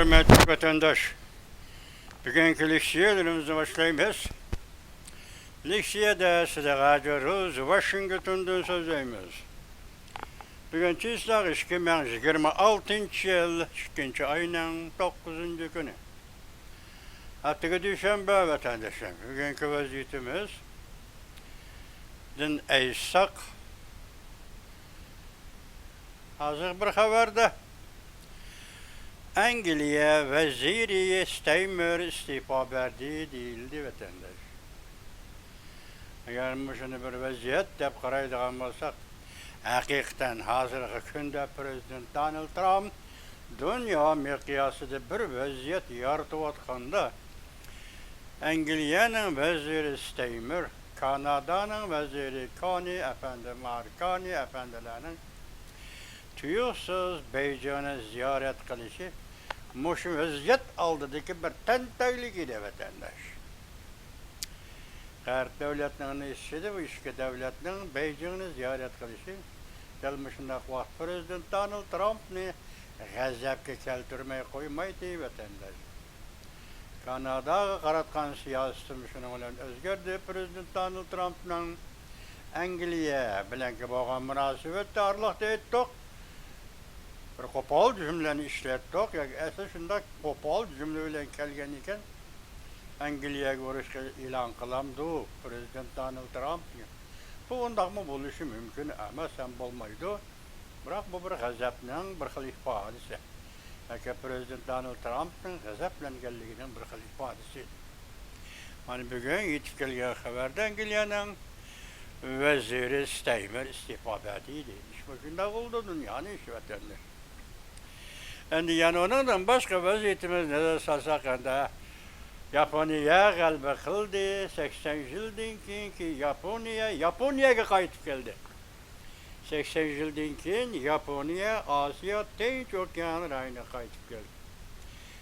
hürmetli vatandaş. Bugünkü leksiyalarımıza başlayımız. Leksiyada size gadiyoruz, Washington'dan sözeyimiz. Bugün çizler 2026 yıl 2. ayının 9. günü. Hatta düşenbe vatandaşlar. Bugünkü vaziyetimiz din eysak. Hazır bir haberde Angliya Veziri Steymer istifa verdiği değildi vatandaş. Eğer şunu bir vaziyet dep qaraydigan bolsak, hakikaten hazırki günde Prezident Donald Trump dünya miqyasida bir vaziyet yaratıp atkanda Angliya'nın veziri Steymer, Kanada'nın veziri Coney efendilerinin tuyuksuz Beycan'ı ziyaret kılışı muşu vaziyet aldıdaki bir tentaylık idi vatandaş. Her devletinin işçisi bu işki devletinin Beycan'ı ziyaret kılışı gelmişinde vaqt Prezident Donald Trump'ni gazapga keltirmey koymaydı vatandaş. Kanadaga qaratgan siyaseti şunun bilen özgerdi. Prezident Donald Trump'ның Angliya bilenki bolgan münasebetde arlıqda etdik. Bir qo'pol cümleni işletdik. Yani esas şunda qo'pol cümle bilen kelgen eken Angliyaga urushga e'lon qilamdi Prezident Donald Trump. Bu undaqmı bo'lishi mumkin emas, ham bo'lmaydi. Biroq bu bir g'azabning bir xil ifodasi. Yoki Prezident Donald Trump'ning g'azablanganligining bir xil ifodasi. Mana bugun yetib kelgan xabarda Angliyaning veziri Steymer istifa berdi. İş başında oldu dünyanın işi vatandaş. Endi yani ondan başka vaziyetimiz ne de salsak anda Yaponiya g'alaba qildi. 80 yildan keyinki Yaponiyaga qaytib keldi. 80 yildan keyin Yaponiya Osiyo Tinch okeani rayoniga qaytib keldi.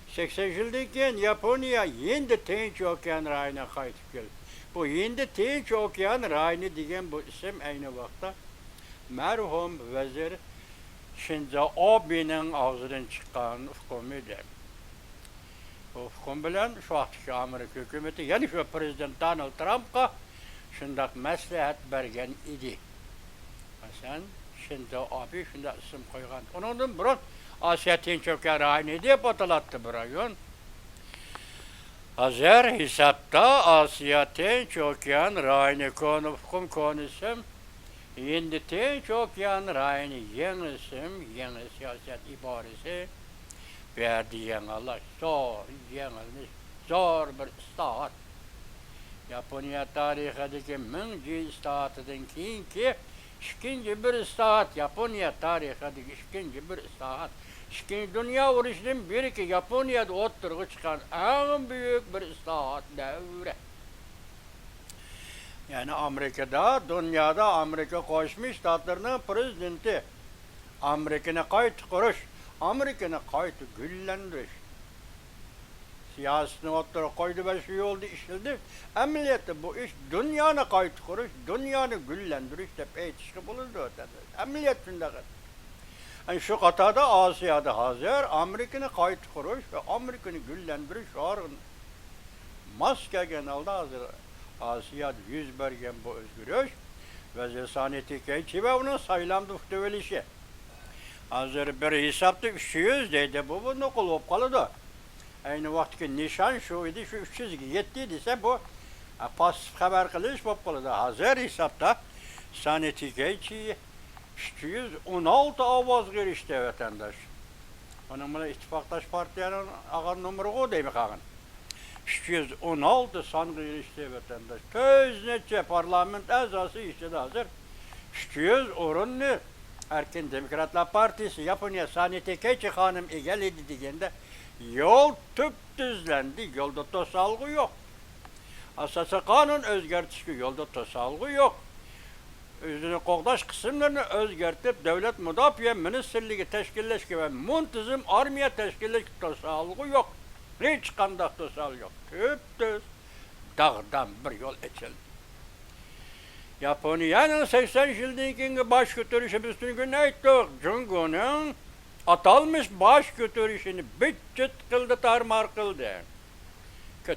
80 yildan keyin Yaponiya endi Tinch okeani rayoniga qaytib keldi. Bu endi Tinch okeani rayoni degan bu ism ayni vaqtda marhum vazir Shinzo Abe'ning og'zidan chiqqan hukm edi. Bu hukm bilan şu vaqtki Amerika hukumati, ya'ni şu Prezident Donald Trump'a shundaq maslahat bergan edi. Masalan, Shinzo Abe shunday ism qo'ygan. Undan burun Osiyo Tinch okeani rayoni deb atalatdi bu rayon. Hazır hesapta Osiyo Tinch okeani rayoni hukm konusim endi Tinch okeani rayoni yangi isim, yangi siyoset iborasi verdi yangilar. Zor bir islahat. Yaponiya tarixidagi 1000 yil islahatidan keyinki ikinci bir islahat, Yaponiya tarixidagi ikinci bir islahat. İkinci Dünya Urushidan beriki Yaponiyada o'ttirg'i chiqqan eng büyük bir islahat davri. Yani Amerika'da, dünyada Amerika Qo'shma Shtatlarning prezidenti Amerikani qayta qurish, Amerikani qayta gullantirish siyasetini o'ttirg'i qo'ydi va shu yo'lda ishildi. Amaliyotda bu ish dunyoni qayta qurish, dunyoni gullantirish deb aytishga bo'ladi o'tadi. Amaliyot shunday. Yani şu qatada Asiyoda hazır Amerikani qayta qurish va Amerikani gullantirish yo'g'in mos kelgan holda hozir Asiyoda yuz bergan bu o'zgarish va sanitikachi va uning saylamda uqtavilishi. Hozir bir hisobda 300 deydi, bu nuqul bo'lib qoladi. Ayni vaqtki nishon shu edi, shu 300 ga yetdi desa bu pasif xabar qilish bo'lib qoladi. Hozir hisobda sanitikachi 316 ovoz erişdi vatandaş. Onun bilan ittifaqdosh partiyaning ağır numeri deymi qag'in. 316 songa erişdi vatandaş. Ko'z necha parlament a'zosi ishida hozir 300 o'rinni Erkin Demokratlar Partisi Yaponiya sanitikachi xonim egalladi deganda yo'l tüp-tüzlendi, yo'lda to'salg'i yo'q. Asosiy qonun o'zgartishga yo'lda to'salg'i yo'q. Özünü qo'g'dash qismlarini o'zgartib, davlat mudofaa ministerligi tashkillashga va muntazam armiya tashkillashga to'salg'i yo'q. Hech qanday to'sal yo'q. Tüp-tüz dag'dan bir yo'l ochildi. Yaponiyaning 80 yildan keyingi bosh ko'tarishi biz tuni aytdik. Jungoning atalmış baş götürüşünü bütçet kıldı, tarmar kıldı.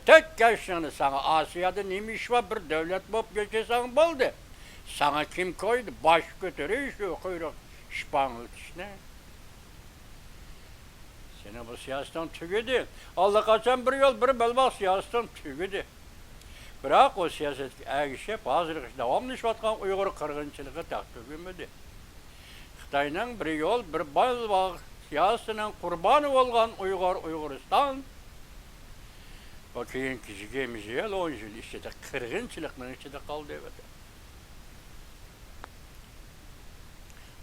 Tek yaşını sana Asya'da neymiş var bir devlet bop geçesen buldu. Sana kim koydu? Baş götürüş, kuyruk şpanlık işte. Seni bu siyasetten tügüdü. Allah kaçan bir yol bir belbak siyasetten tügüdü. Bırak o siyaset əgişe bazı devamlı işvatkan Uygur kırgınçılığı taktügümüdü. Xitay'nın bir yol bir belbak siyasetinin kurbanı olgan Uyguristan o keyin kişiğimiz yıl 10 yıl işte kırgınçılıkның içinde kaldı evet.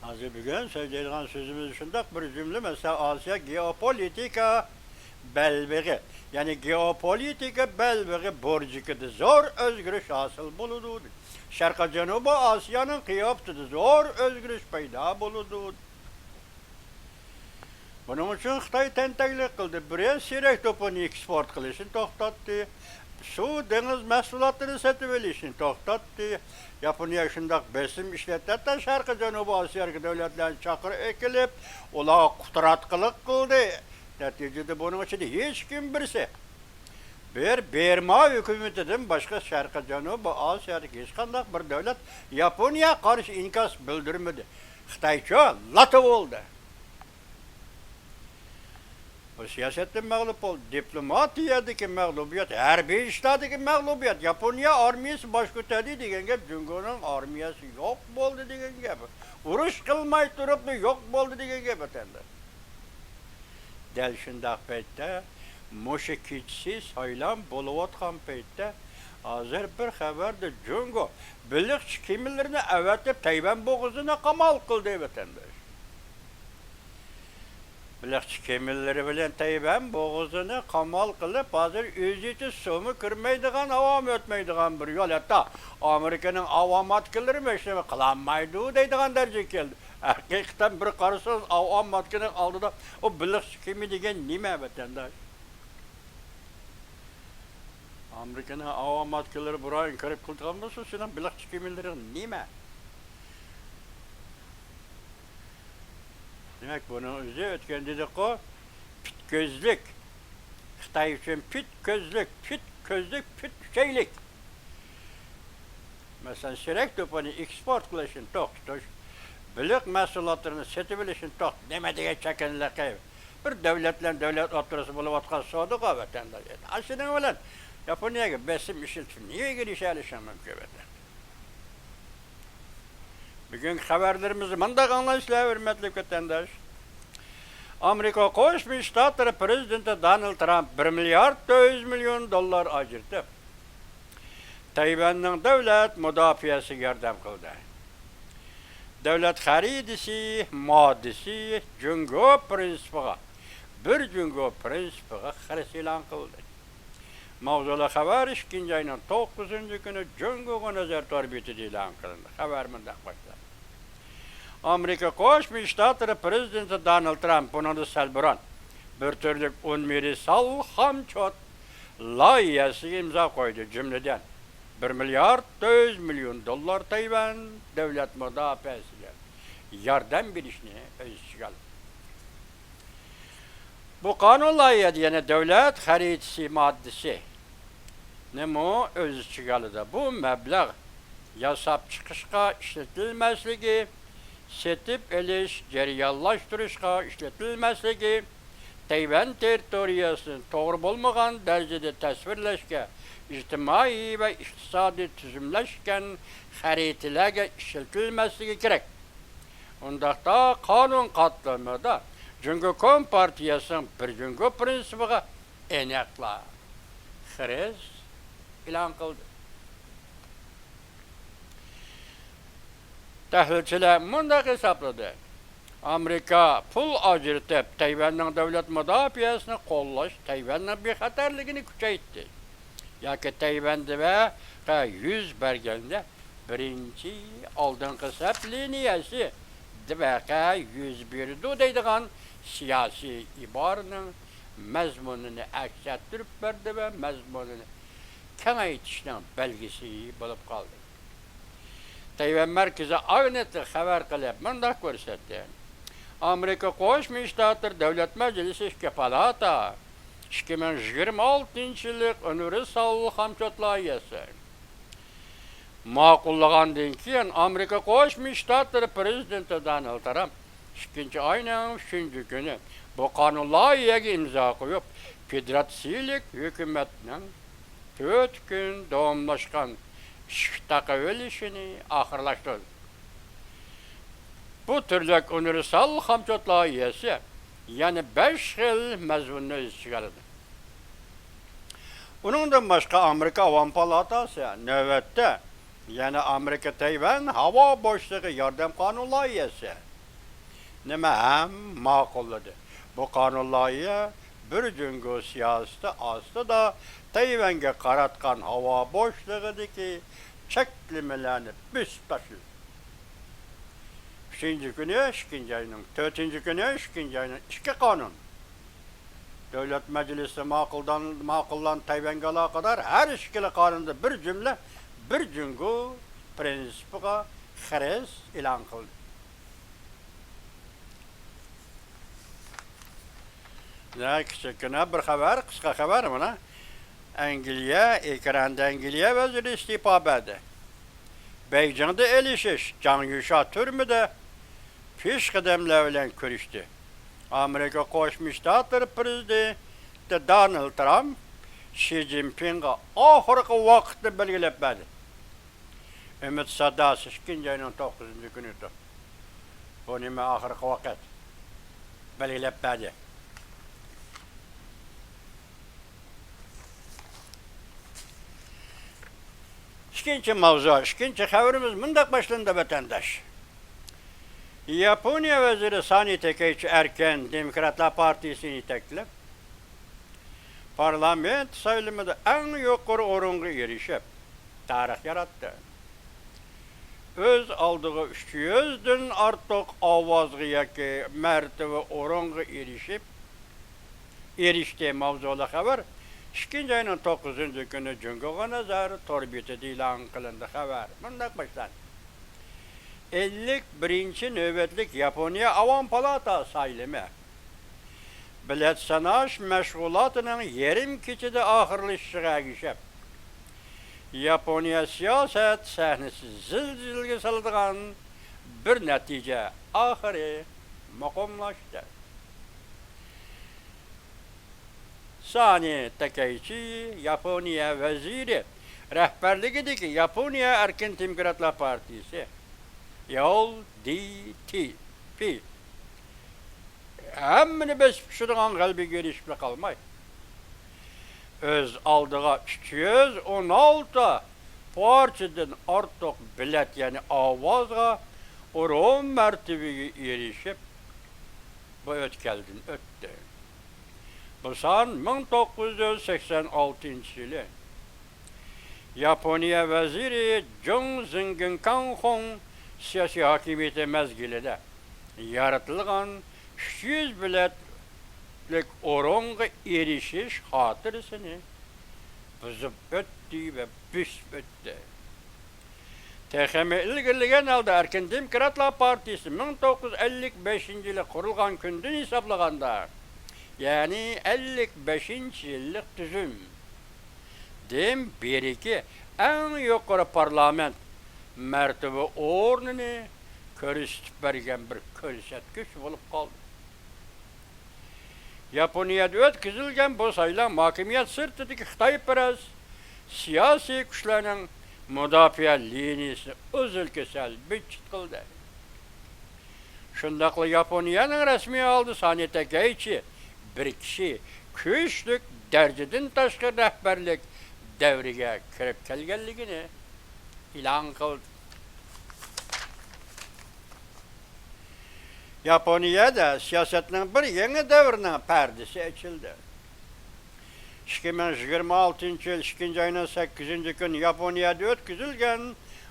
Hazır bugün söyleyeceğim sözümüz şundak bir cümle mesela Asya geopolitika belbegi yani geopolitika belbegi borcukıdı zor özgürlük hasıl buludu. Şarkı Cenubu Asya'nın kıyaftıdı zor özgürlük payda buludu. Bunun için Xitay tentaklik kıldı. Buraya sirek topunu eksport kılışını toxtattı. Su, deniz mahsulatları satıverişini toxtattı. Japonya şundak besim işlettirdi. Şarkı Cenubu Asya devletlerini çakır ekilip, ola kuturatkılık kıldı. Neticede bunun için hiç kim birisi. Berma hükümetinden başka Şarkı Cenubu Asya'daki hiç kandak bir devlet Japonya karşı inkas bildirmedi. Xitayça latı oldu. Bu siyasetten mağlup oldu. Diplomatiyadaki mağlubiyet, harbi işlerdeki mağlubiyet. Japonya armiyası baş götürdü degen gep, Cungo'nun armiyası yok oldu degen gep. Uruş kılmay durup da yok oldu degen gep etende. Del şundak peytte, muşekitsiz haylan buluvatkan peytte, hazır bir haberde Cungo, bilik kimilerini evetip Tayvan boğazına kamal kıldı etende. Bilikçi kemirleri bilen Tayvan boğazını kamal kılıp hazır özü için sumu kırmaydıgan, avam ötmeydigan bir yol. Hatta Amerika'nın avam atkıları meşleme kılanmaydı deydigan derece geldi. Hakikaten bir karısız avam atkının aldıda o bilikçi kemi degen nime vatandaş? Amerika'nın avam atkıları buraya kırıp kıldıgan mısın? Senin bilikçi kemirlerin nime? Demek bunun özü ötken dedik o pit gözlük. Xitay için pit gözlük, pit şeylik. Mesela sirek topunu eksport kılışın toxtuş, bilik mahsulatlarını setebilişin toxt, demediğe çekenler kayıp. Bir devlet oturası bulup atkan soğuduk o vatandaş. Aslında olan Japonya'ya besim işiltin, niye giriş alışan mümkün vatandaş? Bugün haberlerimizi mandak anlayışla hürmetli vatandaş. Amerika Koşmuş Ştatları Prezidenti Donald Trump 1 milyar 400 milyon dolar ajırdı. Tayvan'ın devlet müdafiyası yardım kıldı. Devlet haridisi, maddesi, Cungo prensipiga, bir Cungo prensipiga xaris ilan kıldı. Mavzulu haber 2. ayının 9. günü Cungo'ga nazar torbiyeti ilan kılındı. Haber mındak başlar. Amerika Koşmuş Ştatları Prezidenti Donald Trump bunu da selburan bir türlük universal hamçot layihası imza koydu cümleden 1 milyar 400 milyon dolar Tayvan devlet müdafiyasıyla yardım bilişini öz çıkardı. Bu kanun layihası yani devlet haritası maddesi nemo öz çıkardı. Bu meblağ yasap çıkışka işletilmezliği setip eliş, ceriyallaştırışqa işletilməsligi, Tayvan territoriyasını doğru bulmagan derecede tasvirleşke, ictimai ve iktisadi tüzümleşken haritalarga işletilməsligi gerek. Ondaqda kanun katlamada Cungo Kompartiyasının bir Cungo prensipiga enekla xiriz ilan kıldı. Tahlilçiler mundaq hesapladı. Amerika pul ajırtıp Tayvan'ın devlet müdafiyasını kollaş, Tayvan'ın bir xatarligini küçeytti. Yaki Tayvan'da ve 100 belgende birinci aldığın hesap liniyası dibaka 101'du deydiğen siyasi ibarının mezmununu aksettirip verdi ve mezmununu kengaytişinin belgesi bulup kaldı. Tayvan merkezi aynı haber kılıp mındak görsetti. Amerika Qo'shma Shtatlar Davlat Majlisi ishki palata 2026 yillik universal hamkorlik loyihasi ma'qullagandan keyin Amerika Qo'shma Shtatlar prezidenti Donald Trump 2 oyning 3 kuni bu qonun loyihaga imzo qo'yib, federatsiyalik hukumatning 4 kun davomlashgan ish taqavilishini oxirlashtirdi. Bu türlük universal hamkorlik loyihasi yani 5 xil mazmunni o'z ichiga oladi. Uningdan boshqa Amerika Avam palatasi navbatda yana Amerika Tayvan havo boshlig'i yordam qonun loyihasi nima ham ma'qulladi. Bu qonun loyiha bir jungo siyosati ostida Tayvanga qaratgan havo boshlig'idagi cheklamalarni bosib tashladi. 3. günü, 2. ayının, 4. günü, 2. ayının 2 kanun. Devlet Meclisi ma'qullan Tayvan'a kadar her işkili kanunda bir cümle, bir cüngü prensipiga xeres ilan kıldı. Ne küçüküne bir haber, kısa haber mi ne? Angliya, ekranda Angliya veziri istifa verdi. Beijing'de elişiş, Can Yuşa türmüde peş kademler bilen görüştü. Amerika Qo'shma Shtatlar prezidenti Donald Trump Xi Jinping'e ahırkı vaqtni belgilab berdi. Ümit sadasi 2. ayının 9. günüdür. Bu nima ahırkı vaqt belgilab berdi. İkinci mavzu, ikinci haberimiz mındak başlandı vatandaş. Yaponiya veziri Sani Takaichi erken Demokratlar Partisi'ni yeteklep, parlament sayılımında en yukarı orunga erişip, tarih yarattı. Öz aldığı 300'den artık avazgı yaki mertebe orunga erişti mavzulu haber, 2. ayının 9. günü Cungoga nazar torbiyeti ilan kılındı haber. Bundak başlandı. 51. nöbetlik Yaponiya Avam Palata sayılımı. Bilet sanaş meşgulatının yerim keçide ahırlışığa geçip, Yaponiya siyaset sahnesi zilzilge salıdığan bir netice ahırı makamlaştı. Sani Takaichi, Yaponiya veziri, rehberligideki Yaponiya Erkin Demokratlar Partisi, LDP. Hemmini besip şuduğun kalbi gelişme kalmay. Öz aldığı 316 partiden artık bilet yani avazga oron mertebeye erişip bu ötkeldin öttü. Bu san 1986 yılı Yaponiya veziri Jung Zhengkan siyasi hakimiyeti mezgilinde yaratılgan 300 biletlik oranğa erişiş hatırısını buzub öttü ve büsüp öttü. TXM ilgiligen aldı Erkin Demokratlar Partisi 1955 yılı kurulgan gündün hesaplaganda yani 55. yıllık tüzüm. Dem beriki en yukarı parlament mertebe ornunu körüstüp bergen bir körsetkiş bulup kaldı. Yaponiyada ötküzülgen bu sayılan hakimiyet sırtıdaki Xitayperest siyasi güçlerinin müdafaa liniyasini özülkesel bütçit kıldı. Şundaklı Yaponiyanın resmi aldı Sani Takaichi bir kişi güçlük dereceden taşkı rehberlik devrige kirip kelgenligini ilan kıldı. Yaponiyada siyasetinin bir yeni devrinin perdesi açıldı. 2026 yıl 2. ayının 8. gün Yaponiyada ötküzülgen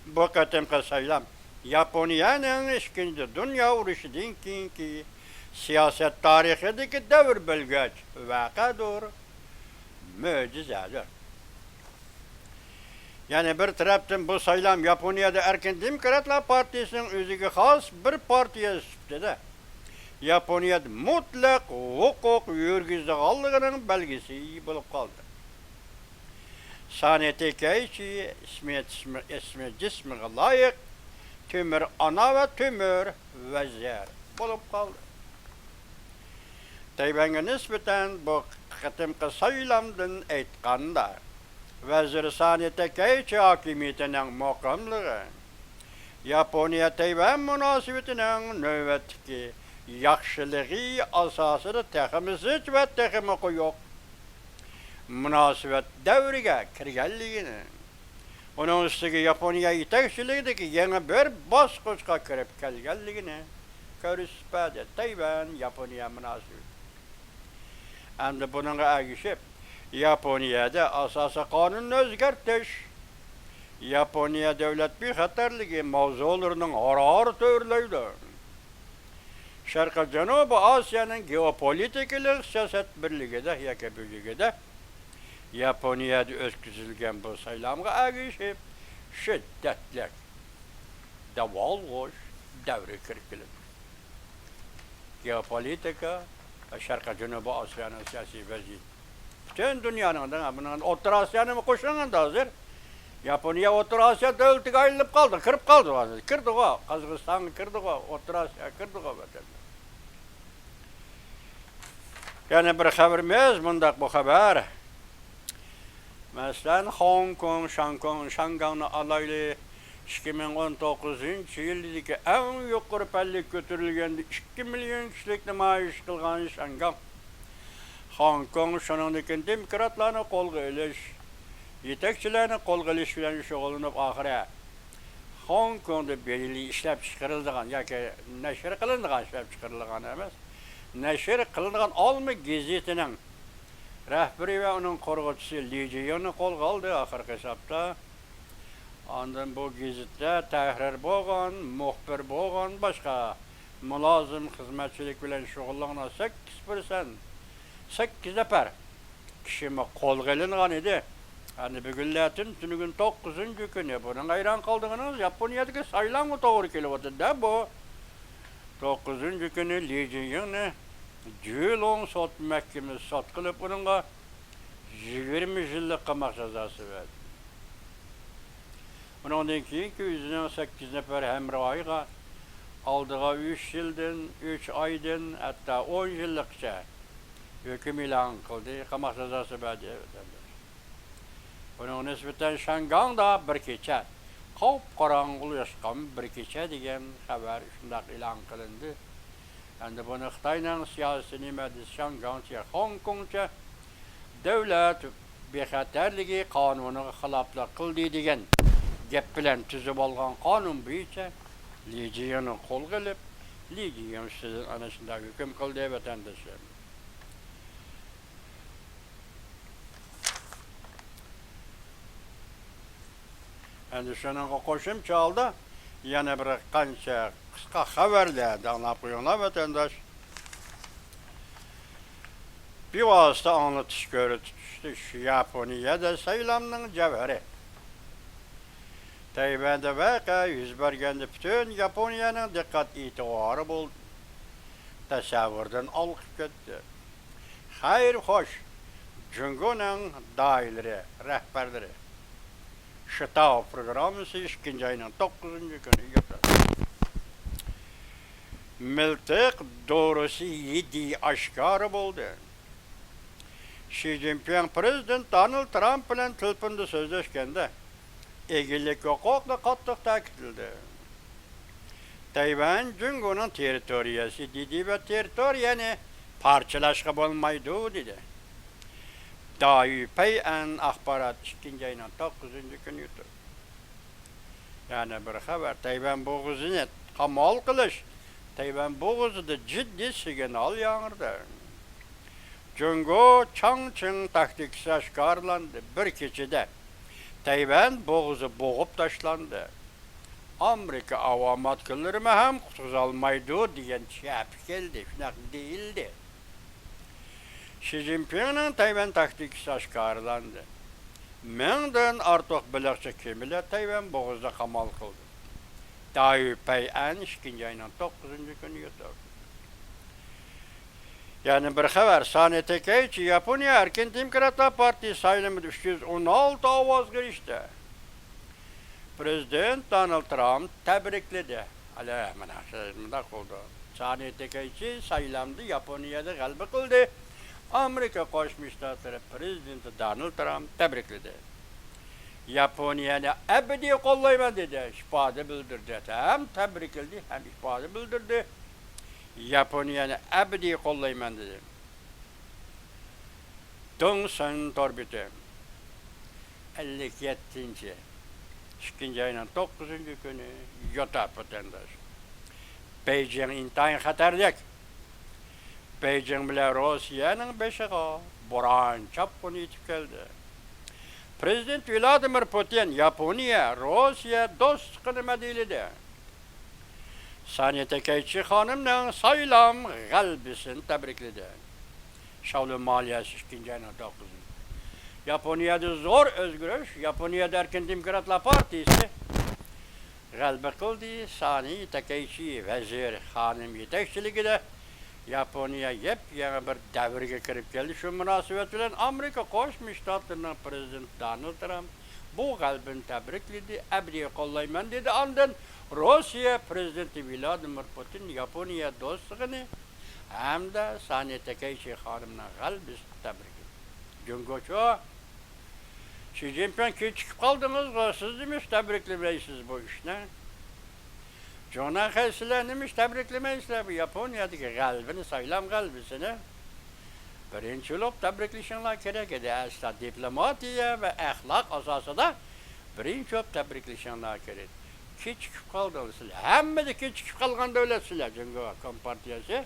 bu katemki sayılam. Yaponiyanın 2. Dünya Uruşu'dan ki siyaset tarihideki devir belgeç vakadır, mucizedir. Yani bir taraftan bu sayılam Yaponiyada Erkin Demokratlar Partisi'nin özüge has bir partiye süptede. Yaponiyada mutlak hukuk yürgüzüğalliginin belgisi bulup kaldı. Saniyeteki ismi cismiga layık tümür ana ve tümür vezir bulup kaldı. Tayvan'a nispeten bu kıtımkı sayılamdın eytkanda vezir saniyeteki hakimiyetinin mukamlığı Yaponiya Tayvan münasebetinin nöbetki yaxşılığı asasını teximiz hiç ve teximi yok. Münasebet devrige kirgenliğini. Onun üstüge Yaponiya yetekçiliğindeki yeni bir basqıçqa kirip kelgenliğini körüspedi Tayvan Yaponiya münasebeti. Hem bununla agişip Yaponiyada asası kanun özgertiş. Yaponiya devlet bir xatarligi mavzularının ağır törleydi. Şarkı Canubu Asya'nın geopolitikалық siyaset birliğinde, yaka bölgede Yaponiyada ötküzülgen bu saylamga agişip şiddetli davalgoş devri kirkilip. Geopolitika Şarkı Canubu Asya'nın siyasi vaziyeti. Bütün dünyanın da bunun Orta Asya'nın koşuğunda hazır. Yaponiya Orta Asya devleti ayrılıp kaldı, kırıp kaldı. Kırdı o, Kazakistan kırdı o, Orta Asya kırdı o. Yani bir haberimiz bundak bu haber. Mesela Hong Kong, Şangay'ın alaylı 2019 yıldaki en yukarı pellik götürülgen 2 milyon kişilik nümayiş kılgan Şangay. Hong Kong şunundaki demokratlarını kolga eliş, yetekçilerini kolga eliş bilen şoğulunub ahire Hong Kong'da belirli işlep çıkarıldığan, yaki neşir kılındığan işlep çıkarıldığan emas, neşir kılındığan olma gezetinin rehberi ve onun korkutusu Li Jiyong'u kolga aldı ahirki hesapta. Ondan bu gezette tahrir boğan, muhbir boğan, başka mülazım hizmetçilik bilen şoğullanan 8 nefer kişime kolga elingan idi. Yani bugünletin tünügün 9. günü bunun ayran kaldığınız Japonya'daki sayılan doğru kilovatı da bu 9. günü Li Jiyong'u Jülong sot mahkemesi sot kılıp bununla 20 yıllık qamak cezası verdi. Bundan keyin 208 nefer hemrahıyla aldığı 3 yıldan, 3 aydan hatta 10 yıllıkça hüküm ilan kıldı, qamak cezası verdi. Bunun nispeten Şangay'da bir kecha qop-qorong'u yaşagan bir kecha degan xabar shundoq e'lon qilindi. Endi buni Xitoyning siyosiy nimasi Şangaycha, Hong Kongcha davlat bexatarligi qonuniga xiloflik qildi degan gap bilan tuzib olgan qonun bo'yicha Li Jiyong'ni qo'lga olib, Li Jiyong ustidan ana shunday hukm qildi vatandoshlar. Endi şununla qo'shimcha oldi yana bir qancha qisqa xabarlarni anglab qo'yinglar vatandosh. Bevosita anglatish ko'rsatishdi shu Yaponiyada saylamning javhari. Tayvanda vaqa yuz berganda butun Yaponiyaning diqqat e'tibori bo'ldi. Tasavvurdan olqib ketdi. Xayr xo'sh, Jungo'ning doiralari, rahbarlari Şıtav programısı 2. ayının 9. günü yapıldı. Miltik doğrusu 7 aşkarı oldu. Xi Jinping Prezident Donald Trump bilan telefonda so'zlashganda egilik huquqni qattiq ta'kidladi. Tayvan Jungo'nun territoriyasi dedi ve territoriyani parchalashga bo'lmaydi dedi. Dayıpay'ın axbarat 2. ayının 9. günü yutur. Yani bir haber, Tayvan boğazını qamal qilish, Tayvan boğazıda ciddi signal yağırdı. Jungo Changcheng taktikasi aşkarlandı. Bir keçide Tayvan boğazı boğup taşlandı. Amerika avamatçıları hem qutuzalmaydı degan chap geldi, shunaqa değildi. Xi Jinping'in Tayvan taktikasi aşkarlandı. Mingdan ortiq biliqchi kemilar Tayvan bo'g'izida qamal qildi. Dayıpay'ın 2. ayının 9. günü yutur. Yani bir haber sani tekeyçi Yaponiya Erkin Demokratlar Partisi sayılımı 316 avaz girişti. Prezident Donald Trump tebrikledi. Ala mana şunda oldu. Sani tekeyçi sayılamdı Yaponiyada galba kıldı. Amerika Koşmuş Ştatları Prezidenti Donald Trump tebrikledi. Yaponiya'nı ebedi kollayma dedi. İfade bildirdi. Hem tebrikledi hem ifade bildirdi. Yaponiya'nı ebedi kollayman dedi. Dön sen torbiti. 57. 2. ayının 9. günü Yota vatandaş. Beijing intayin xatardak. Beijing bilen Rusya'nın beşiği boran çapkını yetip geldi. Prezident Vladimir Putin Yaponiya, Rusya dostluğunu medilidi. Saniye Tekeyçi Hanım'ın sayılam galbisini tebrikledi. Şavlu maliyesi 2. ayının 9. Yaponiyada zor özgürlük, Yaponiyada Erkin Demokratlar Partisi galba kıldı. Saniye Tekeyçi Vezir Hanım yetekçiliğinde Yaponiya yepyeni bir devirge kirip geldi. Şu münasebet bilen Amerika Koşmuş Ştatlarının Prezidenti Donald Trump bu galbini tebrikledi, ebedi kollayman dedi. Andın Rusya Prezidenti Vladimir Putin Yaponiya dostluğunu hem de Saniye Tekeyçi Hanım'ın galbisini tebrikledi. Cungoço, Xi Jinping ki çıkıp kaldınız, siz demiş tebriklemeysiz bu işine. Cona xəsilənmiş təbrikləməyislər bu Yaponiyadakı qalbini, saylam qalbisini birinci olub təbrikləşənlər gerek idi. Əsla diplomatiya və əxlaq əsasında birinci olub təbrikləşənlər gerek. Ki çıxıb qaldınız sizlər. Həmmədə ki çıxıb qalğan dövletsizlər. Çünki Kompartiyası.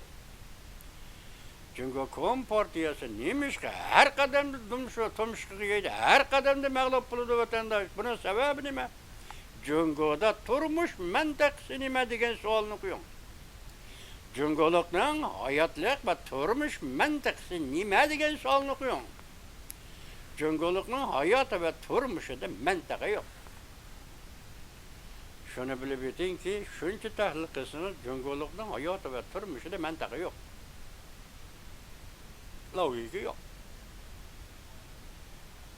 Çünki Kompartiyası neymiş ki hər qədəmdə tumuşqı yeydi. Hər qədəmdə məğlub buludu vətəndaş. Bunun səbəbi nə? Cungo'da turmuş menteqsi nime degan sualını koyun. Cungoluk'un hayatlık ve turmuş menteqsi nime degan sualını koyun. Cungoluk'un hayatı ve turmuşu da menteqi yok. Şunu bilip bitin ki, şunca tahlil kısmı Cungoluk'un hayatı ve turmuşu da menteqi yok. Logiki yok.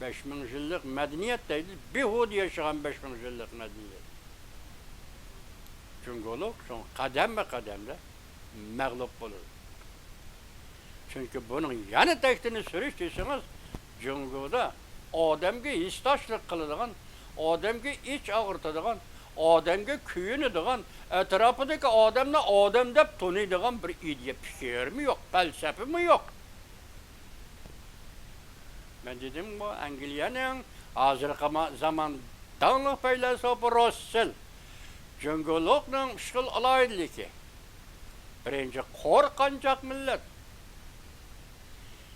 5000 yıllık medeniyet değil, bihud yaşayan 5000 yıllık medeniyet. Çünkü o son kadem ve kademle mağlup olur. Çünkü bunun yanı tektini sürüştüyseniz, Cungo'da adamga istaşlık kılıdığın, adamga iç ağırtıdığın, adamga küyünüdüğün, etrafındaki adamla adam dep tanıydığın bir ideya fikir mi yok, felsefe mi yok? Ben dedim bu Anglia'nın hazırki zaman dağlık feylasofı Russell, Cungoluk'un işgal alaydı ki, birinci korkancak millet,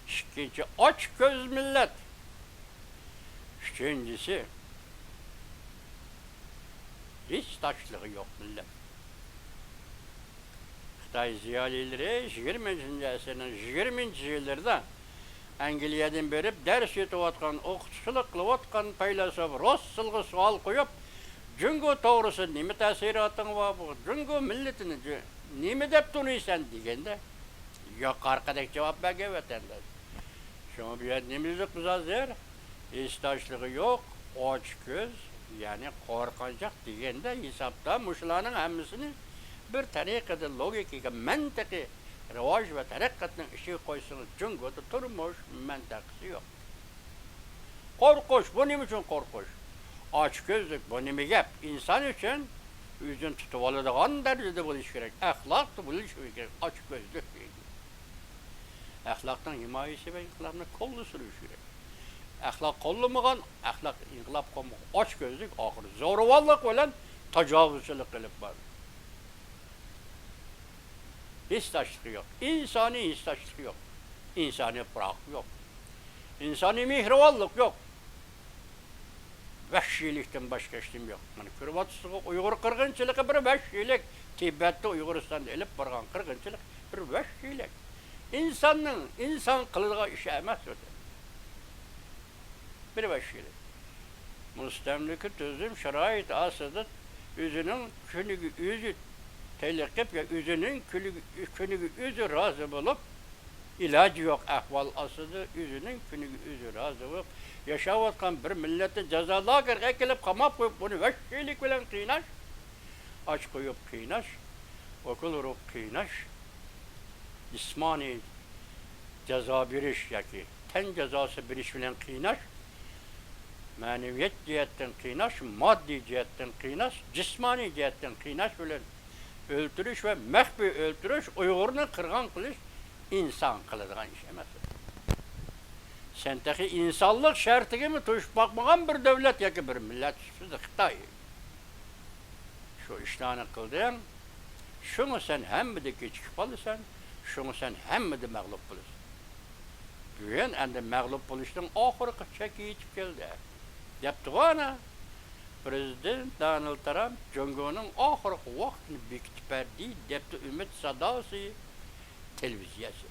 ikinci aç göz millet, üçüncüsü hiç taşlığı yok millet. Xitay ziyalileri 20. asırın 20. yıllarda Angliyadan berip ders yetiyotgan, o'qituvchilik qilayotgan faylasuf Russellga savol qo'yib, Jungo to'g'risi nima ta'siriyoting bor bu? Jungo millatini nima deb taniysan deganda, yo'q orqadagi javob bergan vatandosh. Shuni bu yerda nimamiz biz hozir esdashlig'i yo'q, och ko'z, ya'ni qo'rqinchoq deganda hisobda mushularning hammasini bir tariqada logikaga, mantiqiy rivoj ve taraqqatning işi qo'ysangiz Jungo'da turmuş menteqsi yok. Korkuş, bu nima uchun korkuş? Ochko'zlik, bu nima gap? İnsan için o'zini tutib oladigan darajada bo'lishi kerak. Axloq bo'lishi kerak, ochko'zlik. Axloqning himoyasi va inqilobni qo'lga surish kerak. Axloq qo'llamagan, axloq inqilob qilmagan, ochko'zlik oxiri zo'ravonlik bilan tajovuzchilik qilib boradi. Histaşlık yok. İnsani histaşlık yok. İnsani bırak yok. İnsani mihrivallık yok. Vahşilikten başka işim yok. Yani Kırbatısı'nı Uygur kırgınçılığı bir vahşilik. Tibet'te Uyguristan'da elip bargan kırgınçılık bir vahşilik. İnsanın insan kılığa işe emez öyle. Bir vahşilik. Müstemliki tüzüm şerait asıdır. Üzünün künügü üzü telekip ya üzünün künügü üzü razı bulup İlacı yok ahval asıdı, üzünün günü üzü razı yok. Yaşavatkan bir milleti cezalığa kelip kamap koyup bunu veşçilik bilen kıynaş. Aç koyup kıynaş, okul vurup kıynaş. Cismani ceza bir iş yaki. Ten cezası bir iş bilen kıynaş. Maneviyet cihetten kıynaş, maddi cihetten kıynaş, cismani cihetten kıynaş bilen öldürüş ve mehbi öldürüş, Uygur'unu kırgan kılış, insan kılırgan iş emas. Senteki insanlık şartı mi tuş bakmagan bir devlet yaki bir millet, siz Xitay. Şu işlerini kıldın, şunu sen hem de geçip alırsan, şunu sen hem de mağlup bulursun. Güven ende mağlup buluştun, ahırı çeki içip geldi. Yaptı ana. Prezident Donald Trump, Cumhur'un ahırki vaktini bekitip verdiği depti ümit sadası televizyası.